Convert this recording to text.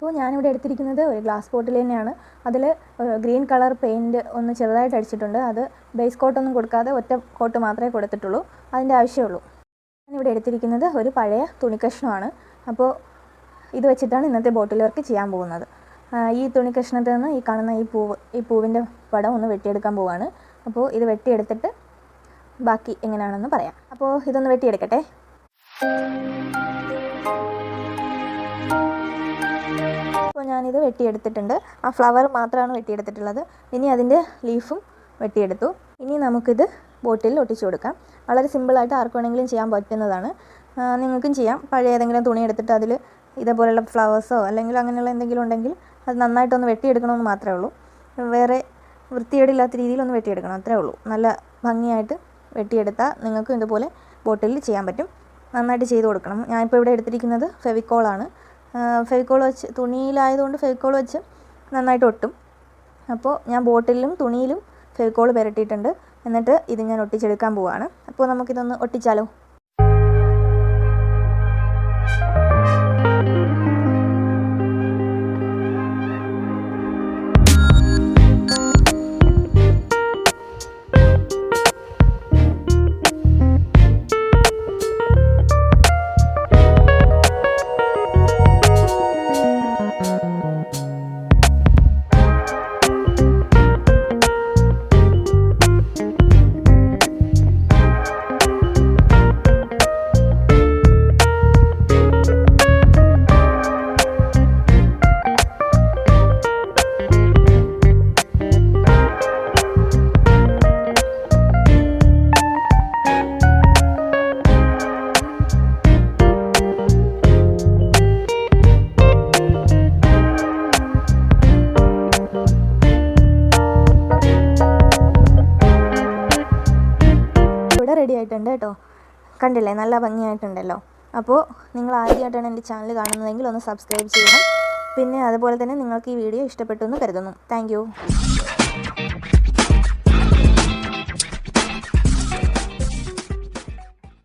അപ്പോൾ ഞാനിവിടെ എടുത്തിരിക്കുന്നത് ഒരു ഗ്ലാസ് ബോട്ടിൽ തന്നെയാണ്. അതിൽ ഗ്രീൻ കളർ പെയിൻറ്റ് ഒന്ന് ചെറുതായിട്ട് അടിച്ചിട്ടുണ്ട്. അത് ബേസ് കോട്ടൊന്നും കൊടുക്കാതെ ഒറ്റ കോട്ട് മാത്രമേ കൊടുത്തിട്ടുള്ളൂ. അതിൻ്റെ ആവശ്യമുള്ളൂ. ഞാനിവിടെ എടുത്തിരിക്കുന്നത് ഒരു പഴയ തുണിക്കഷ്ണമാണ്. അപ്പോൾ ഇത് വെച്ചിട്ടാണ് ഇന്നത്തെ ബോട്ടിൽ വർക്ക് ചെയ്യാൻ പോകുന്നത്. ഈ തുണിക്കഷ്ണത്തിൽ നിന്ന് ഈ കാണുന്ന ഈ പൂവിൻ്റെ പടം ഒന്ന് വെട്ടിയെടുക്കാൻ പോവുകയാണ്. അപ്പോൾ ഇത് വെട്ടിയെടുത്തിട്ട് ബാക്കി എങ്ങനെയാണെന്ന് പറയാം. അപ്പോൾ ഇതൊന്ന് വെട്ടിയെടുക്കട്ടെ. അപ്പോൾ ഞാനിത് വെട്ടിയെടുത്തിട്ടുണ്ട്. ആ ഫ്ലവർ മാത്രമാണ് വെട്ടിയെടുത്തിട്ടുള്ളത്. ഇനി അതിൻ്റെ ലീഫും വെട്ടിയെടുത്തു. ഇനി നമുക്കിത് ബോട്ടിൽ ഒട്ടിച്ചു കൊടുക്കാം. വളരെ സിമ്പിളായിട്ട് ആർക്ക് വേണമെങ്കിലും ചെയ്യാൻ പറ്റുന്നതാണ്. നിങ്ങൾക്കും ചെയ്യാം. പഴയ ഏതെങ്കിലും തുണി എടുത്തിട്ട് അതിൽ ഇതേപോലെയുള്ള ഫ്ലവേഴ്സോ അല്ലെങ്കിൽ അങ്ങനെയുള്ള എന്തെങ്കിലും ഉണ്ടെങ്കിൽ അത് നന്നായിട്ടൊന്ന് വെട്ടിയെടുക്കണമെന്ന് മാത്രമേ ഉള്ളൂ. വേറെ വൃത്തികേടില്ലാത്ത രീതിയിലൊന്ന് വെട്ടിയെടുക്കണം, അത്രേ ഉള്ളൂ. നല്ല ഭംഗിയായിട്ട് വെട്ടിയെടുത്താൽ നിങ്ങൾക്കും ഇതുപോലെ ബോട്ടിലിൽ ചെയ്യാൻ പറ്റും. നന്നായിട്ട് ചെയ്ത് കൊടുക്കണം. ഞാനിപ്പോൾ ഇവിടെ എടുത്തിരിക്കുന്നത് ഫെവിക്കോളാണ്. ഫെവിക്കോൾ വെച്ച് തുണിയിലായതുകൊണ്ട് ഫെവിക്കോൾ വെച്ച് നന്നായിട്ട് ഒട്ടും. അപ്പോൾ ഞാൻ ബോട്ടിലും തുണിയിലും ഫെവിക്കോൾ പുരട്ടിയിട്ടുണ്ട്. എന്നിട്ട് ഇത് ഞാൻ ഒട്ടിച്ചെടുക്കാൻ പോവുകയാണ്. അപ്പോൾ നമുക്കിതൊന്ന് ഒട്ടിച്ചാലോ. റെഡി ആയിട്ടുണ്ട് കേട്ടോ. കണ്ടില്ലേ, നല്ല ഭംഗിയായിട്ടുണ്ടല്ലോ. അപ്പോൾ നിങ്ങൾ ആദ്യമായിട്ടാണ് എൻ്റെ ചാനൽ കാണുന്നതെങ്കിൽ ഒന്ന് സബ്സ്ക്രൈബ് ചെയ്യണം. പിന്നെ അതുപോലെ തന്നെ നിങ്ങൾക്ക് ഈ വീഡിയോ ഇഷ്ടപ്പെട്ടു എന്ന് കരുതുന്നു. Thank you.